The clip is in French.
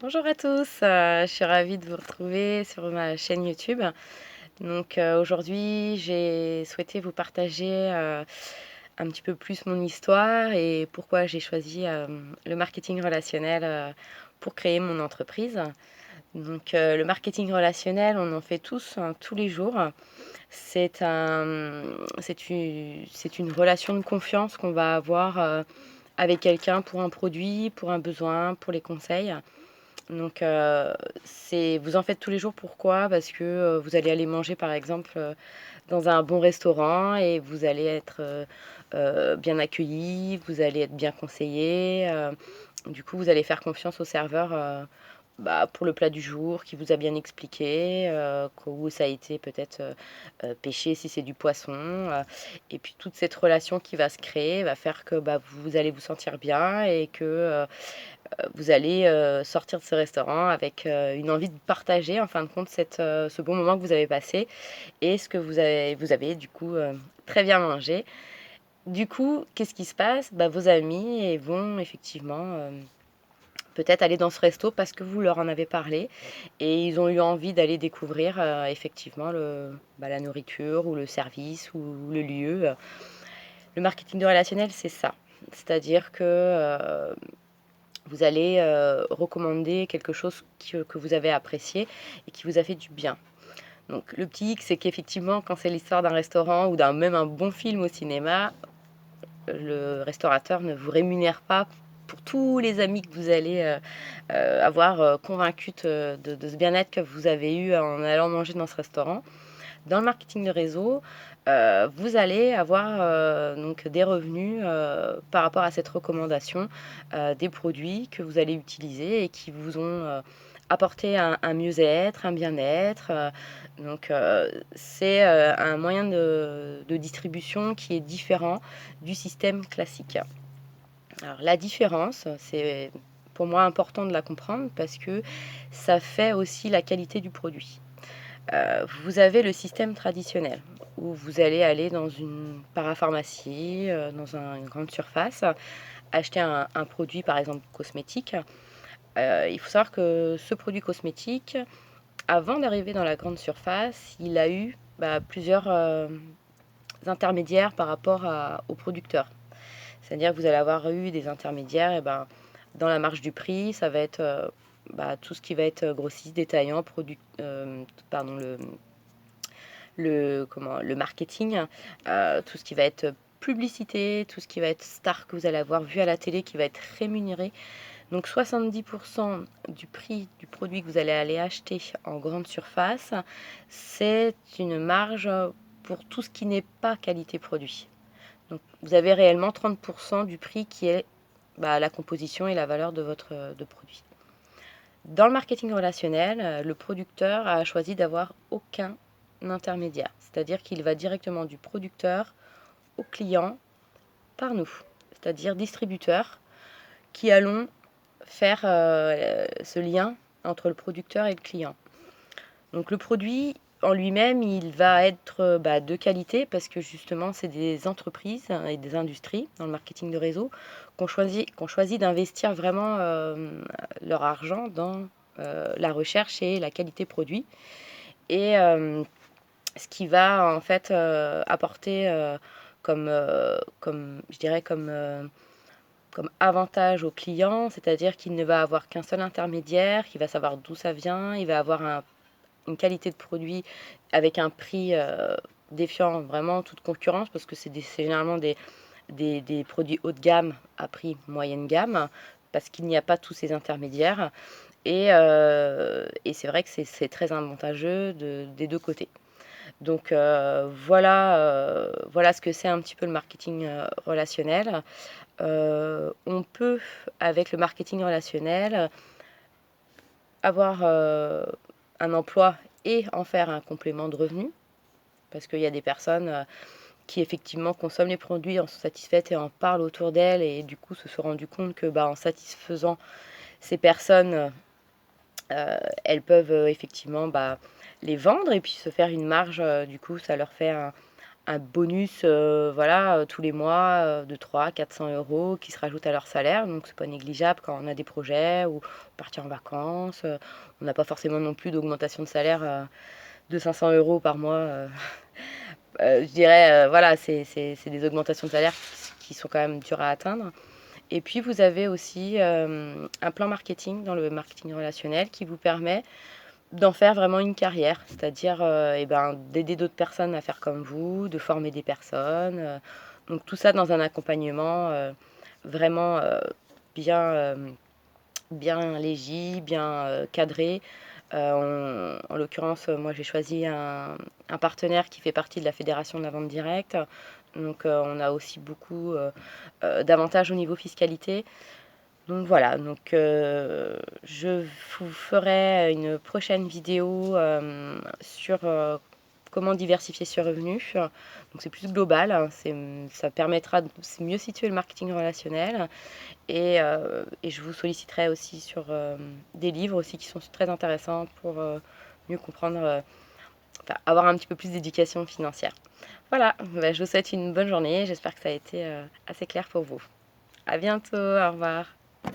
Bonjour à tous, je suis ravie de vous retrouver sur ma chaîne YouTube. Aujourd'hui, j'ai souhaité vous partager, un petit peu plus mon histoire et pourquoi j'ai choisi, le marketing relationnel, pour créer mon entreprise. Le marketing relationnel, on en fait tous, hein, tous les jours. C'est une relation de confiance qu'on va avoir, avec quelqu'un pour un produit, pour un besoin, pour les conseils. Donc, vous en faites tous les jours. Pourquoi? Parce que, vous allez aller manger par exemple, dans un bon restaurant et vous allez être, bien accueillis, vous allez être bien conseillés, du coup vous allez faire confiance au serveur, pour le plat du jour qui vous a bien expliqué, où ça a été peut-être, pêché si c'est du poisson, et puis toute cette relation qui va se créer va faire que, vous allez vous sentir bien et que, vous allez, sortir de ce restaurant avec, une envie de partager en fin de compte ce bon moment que vous avez passé et ce que vous avez du coup, très bien mangé. Du coup, qu'est-ce qui se passe? Vos amis vont effectivement, peut-être aller dans ce resto parce que vous leur en avez parlé et ils ont eu envie d'aller découvrir, effectivement la nourriture ou le service ou le lieu. Le marketing de relationnel, c'est ça. C'est-à-dire que, vous allez, recommander quelque chose que vous avez apprécié et qui vous a fait du bien. Donc le petit hic, c'est qu'effectivement, quand c'est l'histoire d'un restaurant ou même un bon film au cinéma, le restaurateur ne vous rémunère pas pour tous les amis que vous allez, avoir, convaincus de ce bien-être que vous avez eu en allant manger dans ce restaurant. Dans le marketing de réseau, vous allez avoir, donc des revenus, par rapport à cette recommandation, des produits que vous allez utiliser et qui vous ont, apporté un mieux-être, un bien-être, c'est, un moyen de distribution qui est différent du système classique. Alors la différence, c'est pour moi important de la comprendre parce que ça fait aussi la qualité du produit. Vous avez le système traditionnel où vous allez aller dans une parapharmacie, une grande surface, acheter un produit, par exemple cosmétique. Il faut savoir que ce produit cosmétique, avant d'arriver dans la grande surface, il a eu, plusieurs, intermédiaires par rapport au producteur. C'est-à-dire que vous allez avoir eu des intermédiaires dans la marge du prix, ça va être, tout ce qui va être grossiste, détaillant, pardon, le marketing, tout ce qui va être publicité, tout ce qui va être star que vous allez avoir vu à la télé qui va être rémunéré. Donc 70% du prix du produit que vous allez aller acheter en grande surface, c'est une marge pour tout ce qui n'est pas qualité produit. Donc vous avez réellement 30% du prix qui est la composition et la valeur de votre de produit. Dans le marketing relationnel, le producteur a choisi d'avoir aucun intermédiaire. C'est-à-dire qu'il va directement du producteur au client par nous, c'est-à-dire distributeurs qui allons faire ce lien entre le producteur et le client. Donc le produit en lui-même, il va être de qualité parce que justement, c'est des entreprises et des industries dans le marketing de réseau qu'on choisit d'investir vraiment leur argent dans la recherche et la qualité produit. Et ce qui va en fait apporter je dirais comme avantage au client, c'est-à-dire qu'il ne va avoir qu'un seul intermédiaire, qu'il va savoir d'où ça vient, il va avoir une qualité de produit avec un prix défiant vraiment toute concurrence parce que c'est généralement des produits haut de gamme à prix moyenne gamme parce qu'il n'y a pas tous ces intermédiaires et c'est vrai que c'est très avantageux des deux côtés. Donc voilà ce que c'est un petit peu le marketing relationnel. On peut, avec le marketing relationnel, avoir un emploi et en faire un complément de revenu, parce qu'il y a des personnes qui effectivement consomment les produits, en sont satisfaites et en parlent autour d'elles, et du coup se sont rendues compte que en satisfaisant ces personnes, elles peuvent effectivement les vendre et puis se faire une marge. Du coup, ça leur fait un bonus, voilà, tous les mois, de 300-400 € qui se rajoutent à leur salaire. Donc c'est pas négligeable quand on a des projets ou partir en vacances. On n'a pas forcément non plus d'augmentation de salaire, de 500 € par mois. Je dirais, voilà, c'est des augmentations de salaire qui sont quand même dures à atteindre. Et puis vous avez aussi, un plan marketing dans le marketing relationnel qui vous permet d'en faire vraiment une carrière, c'est-à-dire, et ben, d'aider d'autres personnes à faire comme vous, de former des personnes, donc tout ça dans un accompagnement, vraiment, bien, bien léger, bien, cadré. En l'occurrence, moi j'ai choisi un partenaire qui fait partie de la fédération de la vente directe, donc on a aussi beaucoup, d'avantages au niveau fiscalité. Donc voilà, donc je vous ferai une prochaine vidéo, sur, comment diversifier ses revenus. Donc c'est plus global, hein, ça permettra de mieux situer le marketing relationnel et je vous solliciterai aussi sur, des livres aussi qui sont très intéressants pour, mieux comprendre, enfin avoir un petit peu plus d'éducation financière. Voilà, bah, je vous souhaite une bonne journée, j'espère que ça a été, assez clair pour vous. À bientôt, au revoir.